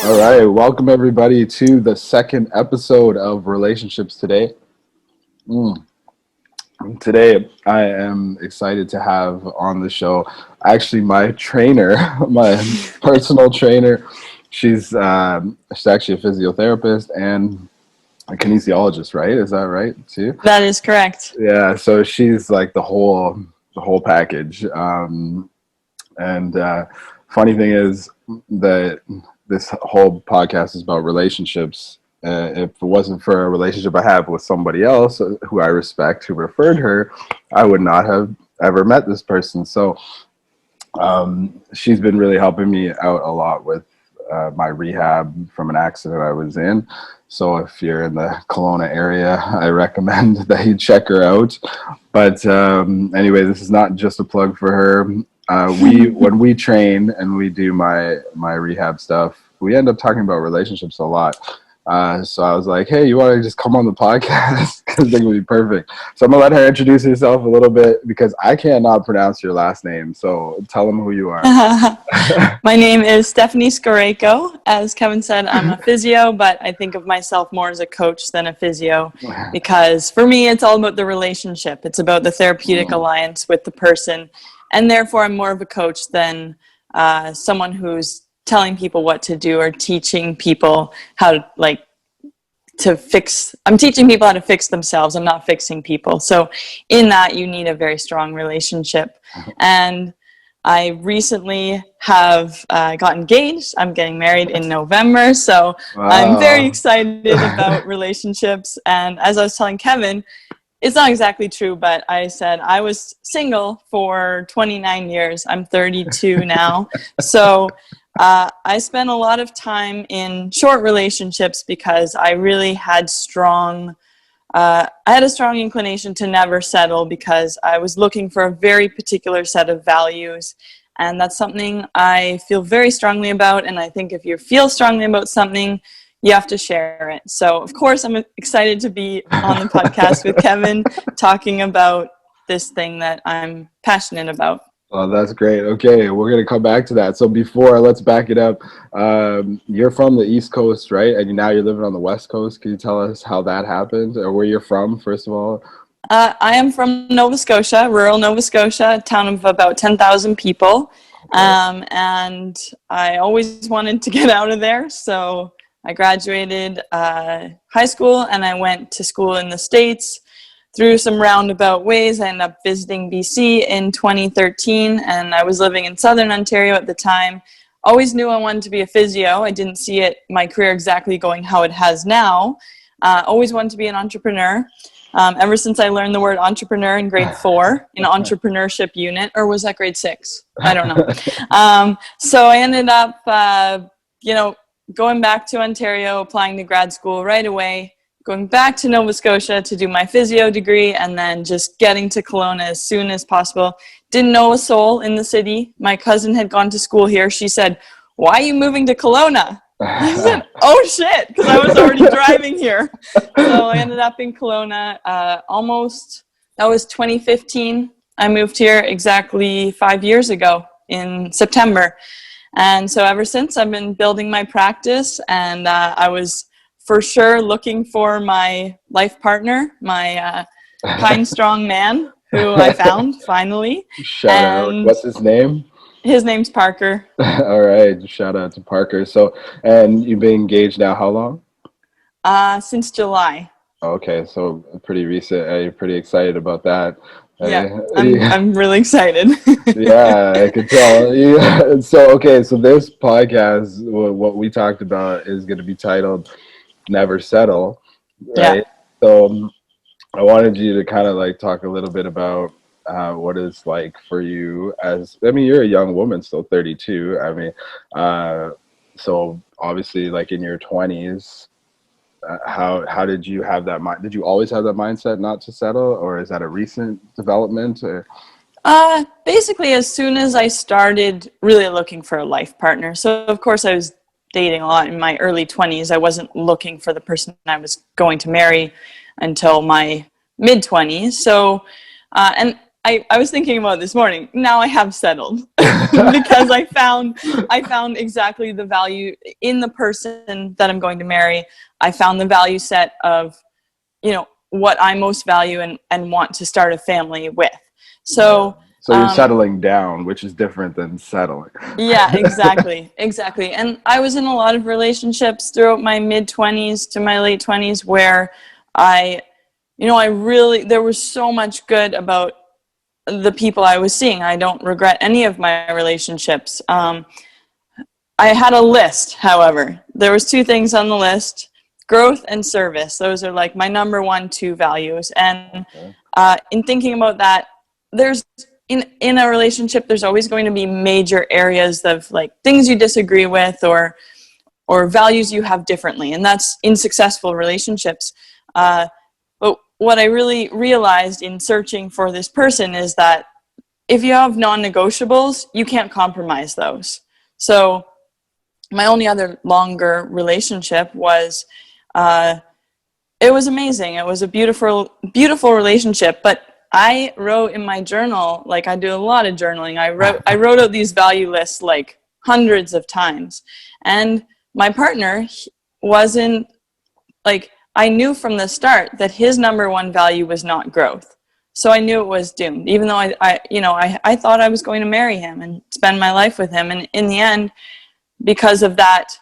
All right, welcome everybody to the second episode of Relationships Today. Today, I am excited to have on the show actually my trainer, my personal trainer. She's actually a physiotherapist and a kinesiologist, right? Is that right too? That is correct. Yeah, so she's like the whole package. And funny thing is that this whole podcast is about relationships. If it wasn't for a relationship I have with somebody else who I respect, who referred her, I would not have ever met this person. So she's been really helping me out a lot with my rehab from an accident I was in. So if you're in the Kelowna area, I recommend that you check her out. But anyway, this is not just a plug for her. When we train and we do my rehab stuff, we end up talking about relationships a lot. So I was like, hey, you want to just come on the podcast? Because I think it would be perfect. So I'm going to let her introduce herself a little bit because I cannot pronounce your last name. So tell them who you are. My name is Stephanie Skoreyko. As Kevin said, I'm a physio, but I think of myself more as a coach than a physio because for me, it's all about the relationship. It's about the therapeutic alliance with the person. And therefore, I'm more of a coach than someone who's telling people what to do or teaching people how to fix. I'm teaching people how to fix themselves. I'm not fixing people. So in that, you need a very strong relationship. And I recently have got engaged. I'm getting married in November. So Wow. I'm very excited about relationships. And as I was telling Kevin, it's not exactly true, but I said I was single for 29 years. I'm 32 now. So I spent a lot of time in short relationships because I really had a strong inclination to never settle because I was looking for a very particular set of values. And that's something I feel very strongly about. And I think if you feel strongly about something, you have to share it. So, of course, I'm excited to be on the podcast with Kevin talking about this thing that I'm passionate about. Oh, that's great. Okay, we're going to come back to that. So let's back it up. You're from the East Coast, right? And now you're living on the West Coast. Can you tell us how that happened or where you're from, first of all? I am from Nova Scotia, rural Nova Scotia, a town of about 10,000 people. And I always wanted to get out of there. So I graduated high school and I went to school in the States. Through some roundabout ways, I ended up visiting BC in 2013, and I was living in Southern Ontario at the time. Always knew I wanted to be a physio. I didn't see my career exactly going how it has now. Always wanted to be an entrepreneur. Ever since I learned the word entrepreneur in grade 4 in entrepreneurship unit, or was that grade 6? I don't know. So I ended up, going back to Ontario, applying to grad school right away, going back to Nova Scotia to do my physio degree, and then just getting to Kelowna as soon as possible. Didn't know a soul in the city. My cousin had gone to school here. She said, "Why are you moving to Kelowna?" I said, "Oh shit," because I was already driving here. So I ended up in Kelowna that was 2015. I moved here exactly 5 years ago in September. And so ever since, I've been building my practice, and I was for sure looking for my life partner, my kind, strong man who I found finally. Shout out. What's his name? His name's Parker. All right. Shout out to Parker. So, and you've been engaged now how long? Since July. Okay. So pretty recent. You're pretty excited about that. Yeah, I'm really excited. Yeah, I could tell. Yeah. So this podcast, what we talked about is going to be titled Never Settle, right? Yeah. So I wanted you to kind of talk a little bit about what it's like for you you're a young woman, still 32. So obviously in your 20s, how did you have that mind? Did you always have that mindset not to settle, or is that a recent development? Or? Basically, as soon as I started really looking for a life partner. So of course I was dating a lot in my early 20s. I wasn't looking for the person I was going to marry until my mid 20s. So, and I was thinking about this morning. Now I have settled. because I found exactly the value in the person that I'm going to marry. I found the value set of, what I most value and want to start a family with. So, So you're settling down, which is different than settling. yeah, exactly. And I was in a lot of relationships throughout my mid-20s to my late 20s where there was so much good about the people I was seeing. I don't regret any of my relationships. I had a list, however. There was two things on the list: growth and service. Those are like my number 1, 2 values. And in thinking about that, there's in a relationship, there's always going to be major areas of like things you disagree with or values you have differently, and that's in successful relationships. But what I really realized in searching for this person is that if you have non-negotiables, you can't compromise those. So my only other longer relationship was, it was amazing. It was a beautiful, beautiful relationship. But I wrote in my journal, like I do a lot of journaling. I wrote out these value lists like hundreds of times, and my partner wasn't like. I knew from the start that his number 1 value was not growth. So I knew it was doomed, even though I thought I was going to marry him and spend my life with him. And in the end, because of that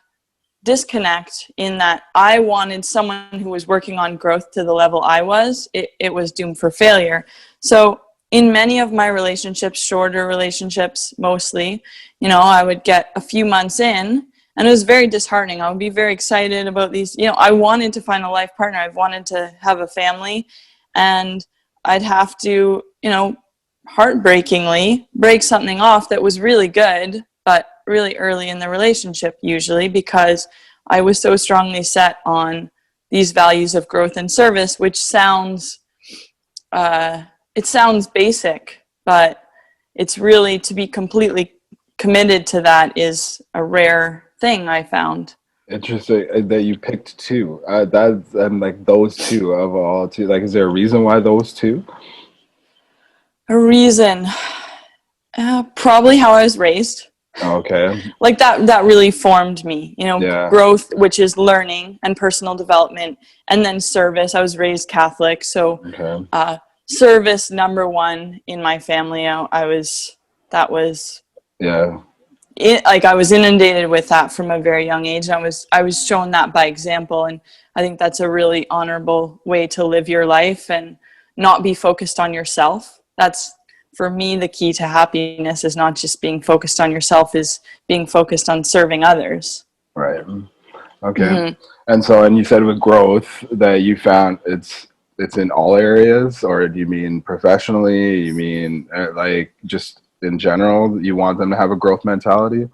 disconnect, in that I wanted someone who was working on growth to the level I was, it was doomed for failure. So in many of my relationships, shorter relationships mostly, I would get a few months in, and it was very disheartening. I would be very excited about these. I wanted to find a life partner. I wanted to have a family. And I'd have to, heartbreakingly break something off that was really good, but really early in the relationship usually, because I was so strongly set on these values of growth and service, which sounds basic, but it's really, to be completely committed to that is a rare thing, I found. Interesting that you picked two. And like those two of all two. Like, is there a reason why those two? A reason, probably how I was raised. Okay. Like that really formed me. Yeah. Growth, which is learning and personal development, and then service. I was raised Catholic, so Okay. service number 1 in my family. That was Yeah. like I was inundated with that from a very young age. And I was shown that by example, and I think that's a really honorable way to live your life and not be focused on yourself. That's, for me, the key to happiness is not just being focused on yourself, is being focused on serving others. Right. Okay. And you said with growth that you found it's in all areas, or do you mean professionally? You mean like just in general, you want them to have a growth mentality?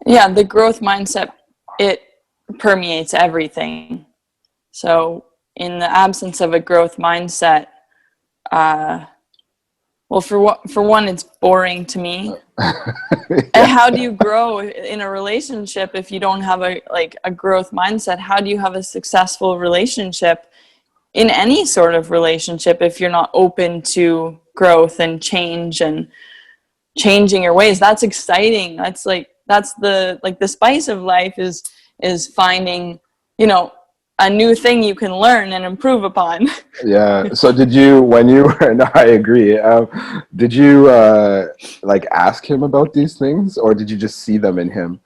Yeah, the growth mindset, it permeates everything. So in the absence of a growth mindset, well, for one, it's boring to me. And how do you grow in a relationship if you don't have a growth mindset? How do you have a successful relationship in any sort of relationship if you're not open to growth and change and changing your ways? That's exciting. That's the spice of life is finding, a new thing you can learn and improve upon. Yeah. So did you, when you were, no, I agree. Did you like ask him about these things, or did you just see them in him?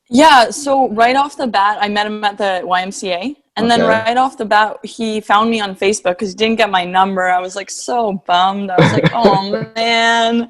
Yeah, so right off the bat, I met him at the YMCA. And then Okay. right off the bat, he found me on Facebook because he didn't get my number. I was like so bummed. I was like, oh man.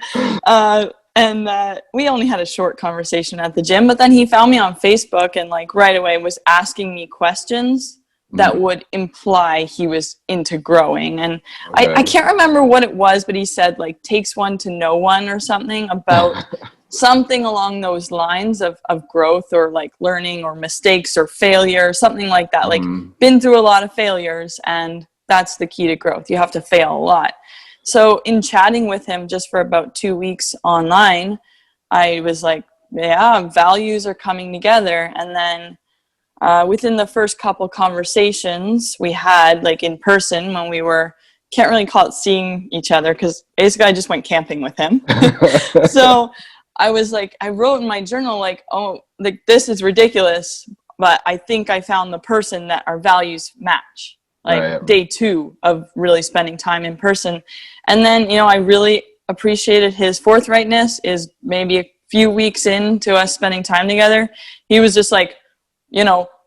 And we only had a short conversation at the gym, but then he found me on Facebook and like right away was asking me questions that would imply he was into growing. And Okay. I can't remember what it was, but he said like takes one to know one or something about something along those lines of growth or like learning or mistakes or failure, something like that. Like been through a lot of failures, and that's the key to growth. You have to fail a lot. So in chatting with him just for about 2 weeks online, I was like, yeah, values are coming together. And then within the first couple conversations we had, like in person when we were can't really call it seeing each other, because basically I just went camping with him. So I was like, I wrote in my journal, like, oh, like, this is ridiculous, but I think I found the person that our values match. Like Right. day 2 of really spending time in person. And then, I really appreciated his forthrightness. Is maybe a few weeks into us spending time together, he was just like,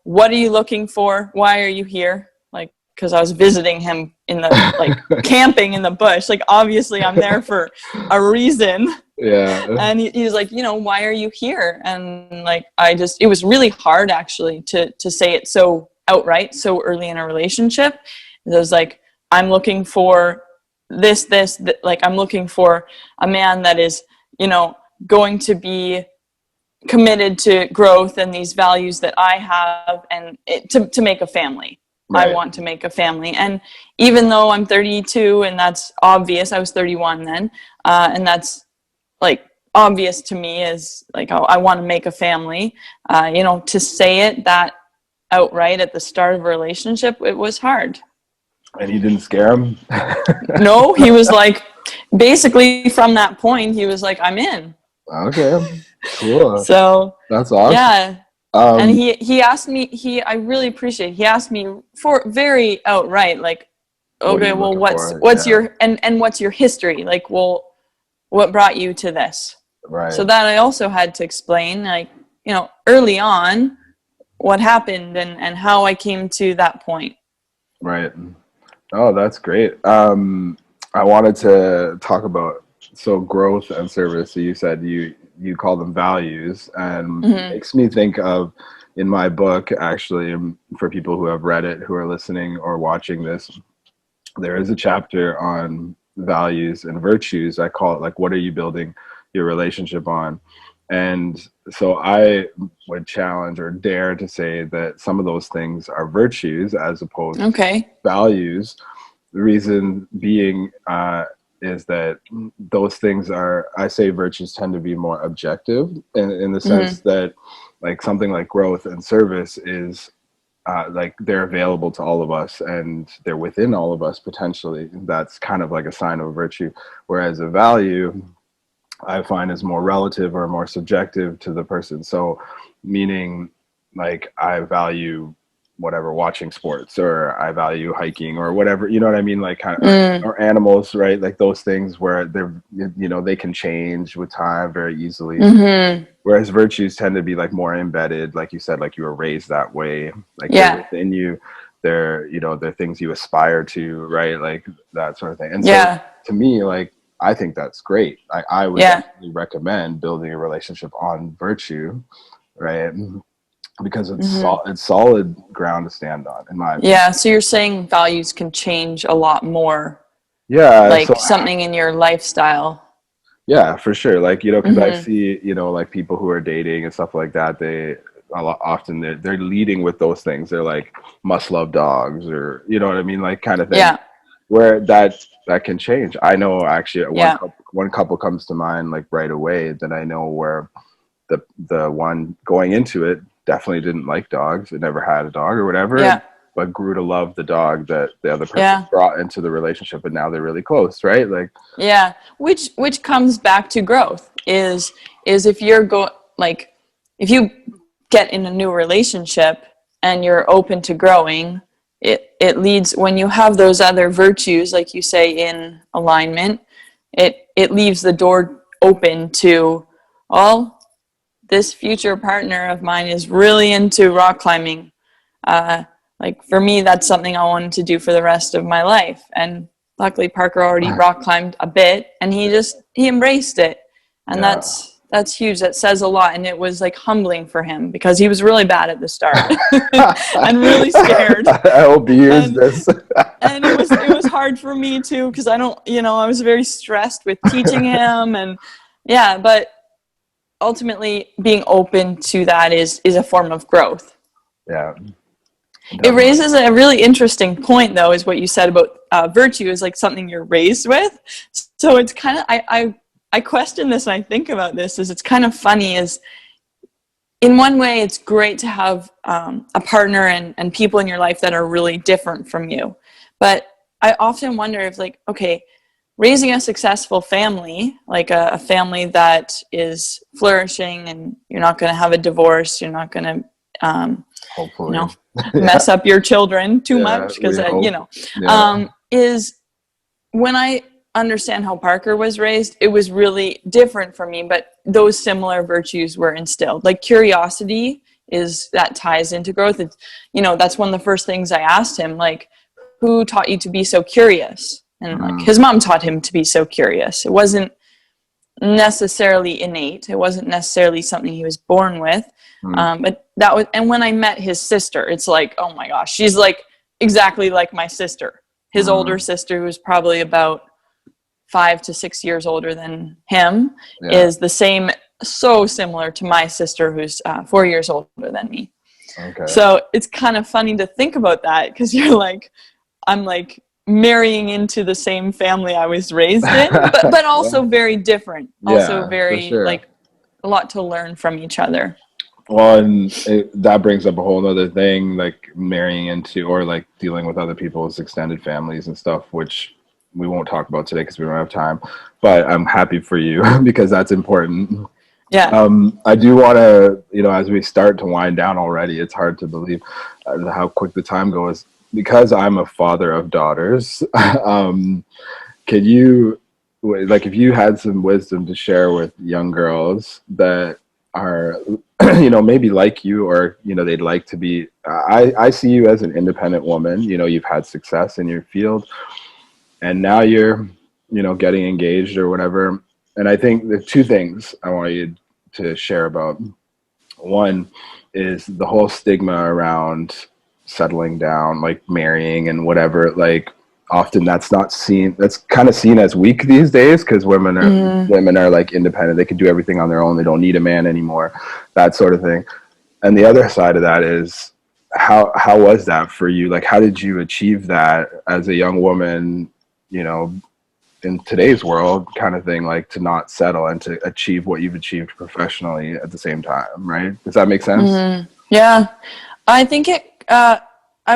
what are you looking for? Why are you here? Like, because I was visiting him in the, like, camping in the bush. Like, obviously I'm there for a reason. Yeah. And he's like, why are you here? And like, it was really hard actually to say it so outright so early in a relationship. It was like, I'm looking for this, like, I'm looking for a man that is, going to be committed to growth and these values that I have, and to make a family. Right. I want to make a family. And even though I'm 32, and that's obvious, I was 31 then, and that's like obvious to me, is like, oh, I want to make a family. To say it that outright at the start of a relationship, it was hard. And you didn't scare him? No, he was like, basically from that point, he was like, I'm in. Okay, cool. So that's awesome. Yeah. And he asked me, I really appreciate it. He asked me for very outright, like, okay, well, what's your, and what's your history? Like, well, what brought you to this? Right. So that I also had to explain, like, early on what happened and how I came to that point. Right. Oh, that's great. I wanted to talk about, so growth and service. So you said you call them values, and makes me think of, in my book, actually, for people who have read it, who are listening or watching this, there is a chapter on values and virtues. I call it, like, what are you building your relationship on? And so I would challenge or dare to say that some of those things are virtues as opposed to values. The reason being is that those things are, I say virtues tend to be more objective in the sense that, like, something like growth and service is like, they're available to all of us and they're within all of us potentially. That's kind of like a sign of virtue. Whereas a value, I find, is more relative or more subjective to the person. So meaning, like, I value whatever, watching sports, or I value hiking, or whatever, you know what I mean? Like, kind of, or animals, right? Like those things where they're, they can change with time very easily. Whereas virtues tend to be, like, more embedded, like you said, like you were raised that way, like they're within you. They're, they're things you aspire to, right? Like that sort of thing. And so to me, like, I think that's great. I would definitely recommend building a relationship on virtue, right? Because it's solid ground to stand on, in my opinion. Yeah, so you're saying values can change a lot more. Yeah. Like, something in your lifestyle. Yeah, for sure. Like, because I see, like, people who are dating and stuff like that, often they're leading with those things. They're like, must love dogs, or, you know what I mean? Like, kind of thing. Yeah. Where that can change. I know, actually, one couple comes to mind, like, right away, that I know, where the one going into it definitely didn't like dogs. It never had a dog or whatever, but grew to love the dog that the other person brought into the relationship, and now they're really close, right? Like, which comes back to growth, is if you're if you get in a new relationship and you're open to growing, it leads, when you have those other virtues, like you say, in alignment, it leaves the door open to, all this future partner of mine is really into rock climbing. Like, for me, that's something I wanted to do for the rest of my life. And luckily Parker already rock climbed a bit, and he embraced it. And that's huge. That says a lot. And it was, like, humbling for him, because he was really bad at the start and really scared. I hope he hears this. And it was hard for me too, because I was very stressed with teaching him, and but ultimately being open to that is a form of growth. Yeah. It raises a really interesting point, though, is what you said about virtue is like something you're raised with. So it's kind of, I question this, and I think about this, is it's kind of funny, is in one way it's great to have a partner and people in your life that are really different from you. But I often wonder if, like, okay, raising a successful family, like a family that is flourishing, and you're not going to have a divorce, you're not going to, you Hopefully. know, Yeah. mess up your children too Yeah, much, because, we you hope. know, Yeah. is when I understand how Parker was raised, it was really different for me, but those similar virtues were instilled. Like curiosity is that ties into growth. It's, you know, that's one of the first things I asked him, like, who taught you to be so curious? And like Mm, his mom taught him to be so curious. It wasn't necessarily innate. It wasn't necessarily something he was born with. mm, But that was, and when I met his sister, it's like, oh my gosh, she's like exactly like my sister. His older mm. sister, who's probably about 5 to 6 years older than him, Yeah. is the same, so similar to my sister, who's 4 years older than me. Okay. So it's kind of funny to think about that, because you're like, I'm like marrying into the same family I was raised in, but Yeah. also very different. Also Yeah, for very, sure. like, a lot to learn from each other. Well, and that brings up a whole other thing, like marrying into or like dealing with other people's extended families and stuff, which we won't talk about today because we don't have time. But I'm happy for you because that's important. Yeah. I do want to, as we start to wind down already, it's hard to believe how quick the time goes. Because I'm a father of daughters, can you, like, if you had some wisdom to share with young girls that are, maybe like you, or, they'd like to be, I see you as an independent woman, you've had success in your field, and now you're, getting engaged or whatever. And I think the two things I want you to share about. One is the whole stigma around settling down, like marrying and whatever. Like often that's not seen. That's kind of seen as weak these days because Mm. women are like independent. They can do everything on their own. They don't need a man anymore. That sort of thing. And the other side of that is how was that for you? Like how did you achieve that as a young woman? You know, in today's world kind of thing, like to not settle and to achieve what you've achieved professionally at the same time, right? Does that make sense? Mm. Yeah. I think I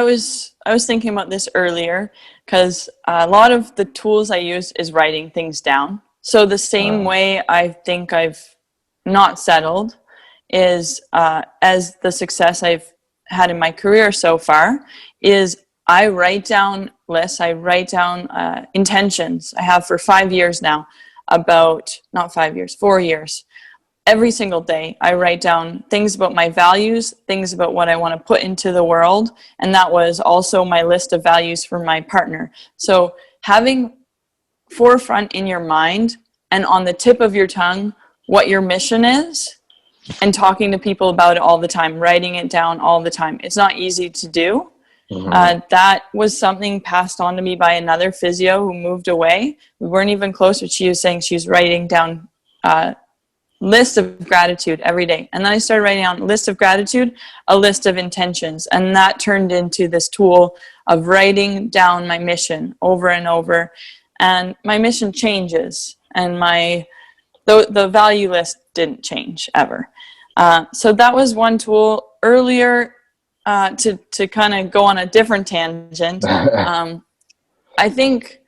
was thinking about this earlier, because a lot of the tools I use is writing things down. So the same uh, way I think I've not settled is, as the success I've had in my career so far, is I write down lists. I write down intentions. I have for 5 years now, about, not 5 years, 4 years. Every single day, I write down things about my values, things about what I want to put into the world. And that was also my list of values for my partner. So having forefront in your mind and on the tip of your tongue what your mission is, and talking to people about it all the time, writing it down all the time. It's not easy to do. mhm. That was something passed on to me by another physio who moved away. We weren't even close, but she was saying she was writing down list of gratitude every day. And then I started writing down a list of gratitude, a list of intentions. And that turned into this tool of writing down my mission over and over. And my mission changes, and the value list didn't change ever. So that was one tool. Earlier, to kind of go on a different tangent, I think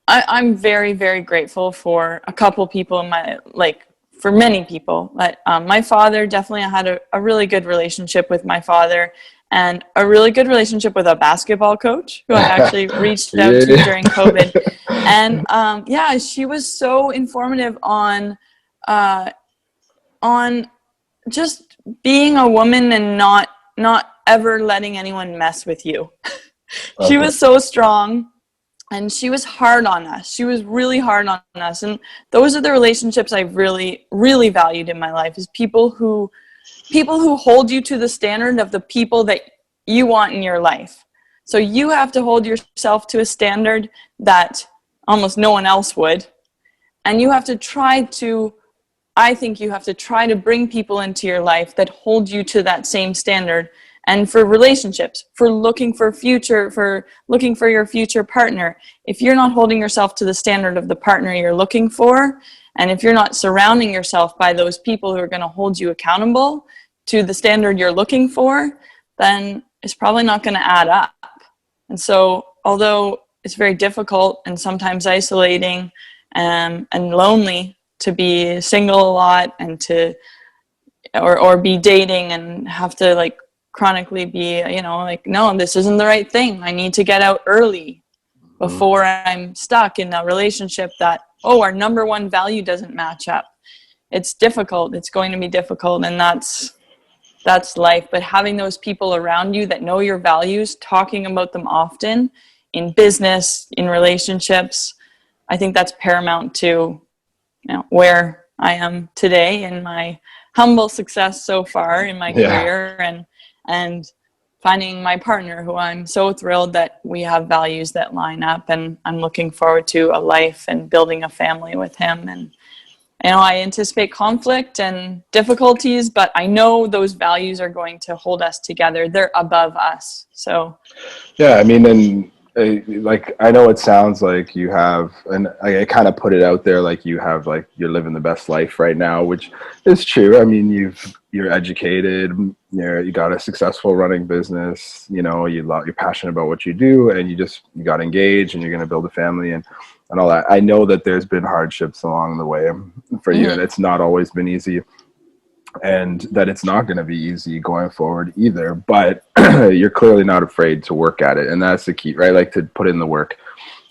I'm very, very grateful for a couple people in my, like, for many people. But my father, definitely, I had a really good relationship with my father, and a really good relationship with a basketball coach who I actually reached out to Yeah. during COVID. And yeah, she was so informative uh, on just being a woman and not ever letting anyone mess with you. She Okay. was so strong, and she was hard on us. She was really hard on us. And those are the relationships I really, really valued in my life, is people who hold you to the standard of the people that you want in your life. So you have to hold yourself to a standard that almost no one else would. And you have to try to, I think you have to try to bring people into your life that hold you to that same standard. And for relationships, for looking for your future partner, if you're not holding yourself to the standard of the partner you're looking for, and if you're not surrounding yourself by those people who are going to hold you accountable to the standard you're looking for, then it's probably not going to add up. And so, although it's very difficult and sometimes isolating, and lonely to be single a lot and to or be dating and have to like chronically be, you know, like, no, this isn't the right thing. I need to get out early before I'm stuck in a relationship that, oh, our number one value doesn't match up. It's difficult. It's going to be difficult, and that's life. But having those people around you that know your values, talking about them often in business, in relationships, I think that's paramount to, you know, where I am today in my humble success so far in my career, and finding my partner who I'm so thrilled that we have values that line up, and I'm looking forward to a life and building a family with him. And you know, I anticipate conflict and difficulties, but I know those values are going to hold us together. They're above us. So, yeah, I mean, and like, I know it sounds like you have, and I kind of put it out there, like you have, like, you're living the best life right now, which is true. I mean, you're educated, you got a successful running business, you know, you're passionate about what you do, and you got engaged, and you're going to build a family and all that. I know that there's been hardships along the way for you, and it's not always been easy, and that it's not going to be easy going forward either, but you're clearly not afraid to work at it. And that's the key, right? Like, to put in the work.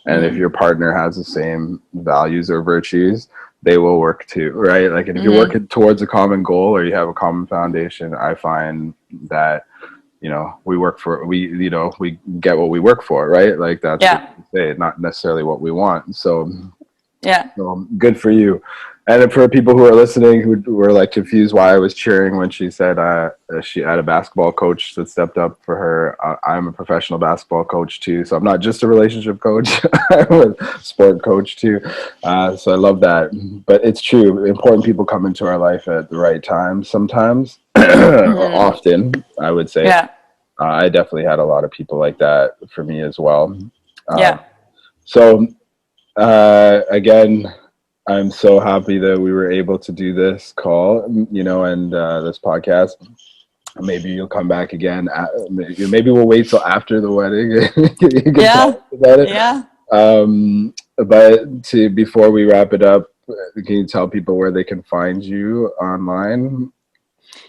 And if your partner has the same values or virtues, they will work too, right? Like, if you're working towards a common goal, or you have a common foundation, I find that, you know, we get what we work for, right? Like, that's what we say, not necessarily what we want. So good for you. And for people who are listening who were like confused why I was cheering when she said she had a basketball coach that stepped up for her, I'm a professional basketball coach too. So I'm not just a relationship coach, I'm a sport coach too. So I love that. But it's true. Important people come into our life at the right time sometimes, or often, I would say. I definitely had a lot of people like that for me as well. So again, I'm so happy that we were able to do this call, you know, and this podcast. Maybe you'll come back again. Maybe we'll wait till after the wedding. You can talk about it. But before we wrap it up, can you tell people where they can find you online?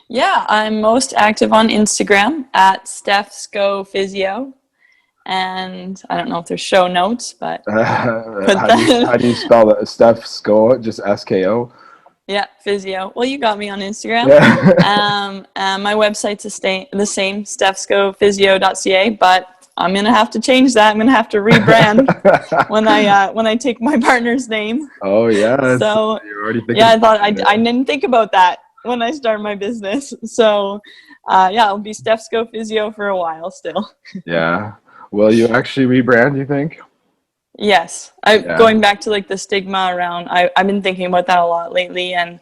Yeah, I'm most active on Instagram at Steph Skoreyko Physio. And I don't know if there's show notes, but how do you spell that? Steph Sko, just SKO? Yeah, physio. Well, you got me on Instagram. My website's the same, stephskoreyko.ca, but I'm gonna have to change that. I'm gonna have to rebrand when I take my partner's name. Oh yeah. So you're already thinking. Yeah, I thought I didn't think about that when I started my business. So I'll be Steph Skoreyko Physio for a while still. Yeah. Will you actually rebrand, you think? Yes. Going back to like the stigma around, I've been thinking about that a lot lately, and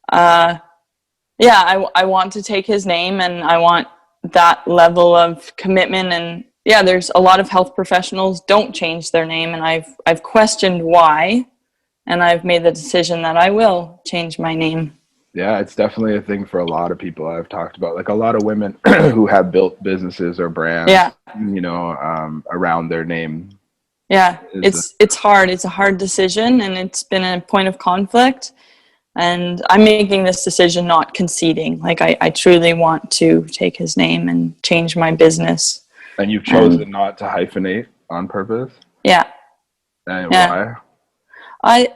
I want to take his name, and I want that level of commitment. And there's a lot of health professionals don't change their name, and I've questioned why, and I've made the decision that I will change my name. Yeah, it's definitely a thing for a lot of people I've talked about. Like, a lot of women who have built businesses or brands, you know, around their name. Yeah, it's hard. It's a hard decision, and it's been a point of conflict. And I'm making this decision, not conceding. Like, I truly want to take his name and change my business. And you've chosen not to hyphenate on purpose? Yeah. And why? I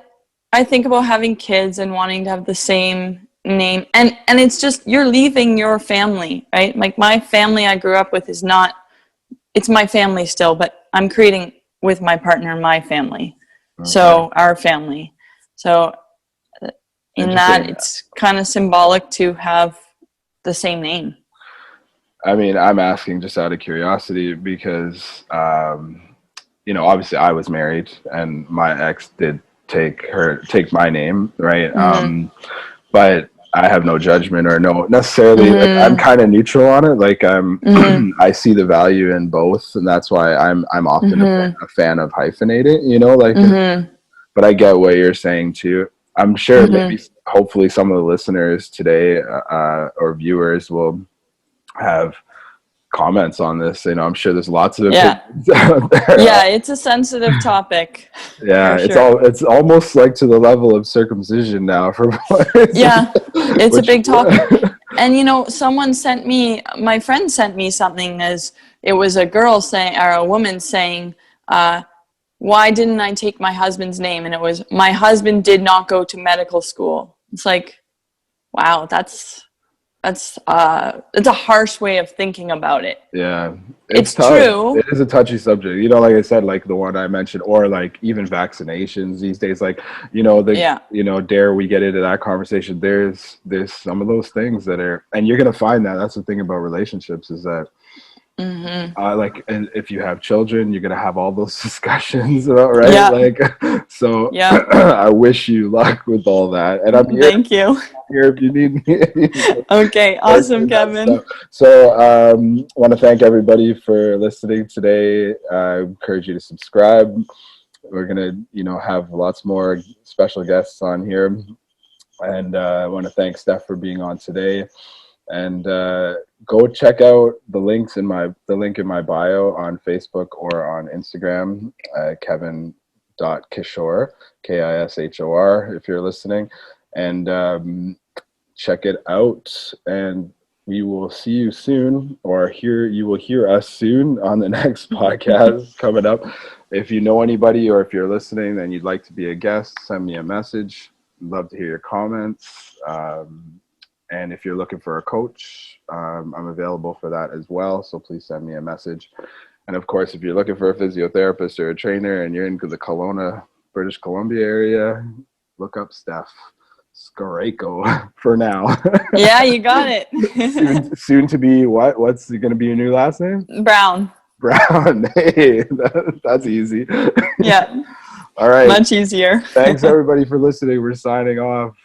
think about having kids and wanting to have the same name, and it's just, you're leaving your family, right? Like, my family I grew up with it's my family still, but I'm creating with my partner my family. Okay. So our family. So in that, it's kind of symbolic to have the same name. I mean, I'm asking just out of curiosity because you know, obviously I was married and my ex did take my name, right? But I have no judgment or no necessarily, like, I'm kind of neutral on it. Like, I see the value in both, and that's why I'm often a fan of hyphenating, you know, like, but I get what you're saying too. I'm sure maybe, hopefully some of the listeners today, or viewers will have comments on this. I'm sure there's lots of Yeah. opinions out there. Yeah, it's a sensitive topic. Yeah, for sure. it's almost like to the level of circumcision now for boys. Yeah, it's a big topic. And someone sent me, my friend sent me something, as it was a girl saying, or a woman saying, why didn't I take my husband's name? And it was, my husband did not go to medical school. It's like, wow, that's a harsh way of thinking about it. Yeah, It's tough. true. It is a touchy subject. Like I said, like the one I mentioned, or like even vaccinations these days. Like, dare we get into that conversation? There's some of those things that are, and you're gonna find that's the thing about relationships is that. And if you have children, you're gonna have all those discussions, right? Yeah. Like, so Yeah. I wish you luck with all that, and I'm here. Thank you. Here if you need me. Okay, awesome, Kevin. So, want to thank everybody for listening today. I encourage you to subscribe. We're gonna, have lots more special guests on here, and I want to thank Steph for being on today. And go check out the link in my bio on Facebook or on Instagram, Kevin.Kishor, Kishor, if you're listening, and check it out. And we will see you soon, or you will hear us soon on the next podcast coming up. If you know anybody, or if you're listening and you'd like to be a guest, send me a message. I'd love to hear your comments. And if you're looking for a coach, I'm available for that as well. So please send me a message. And of course, if you're looking for a physiotherapist or a trainer and you're in the Kelowna, British Columbia area, look up Steph Skoreyko for now. Yeah, you got it. soon to be what? What's going to be your new last name? Brown. Hey, that's easy. Yeah. All right. Much easier. Thanks everybody for listening. We're signing off.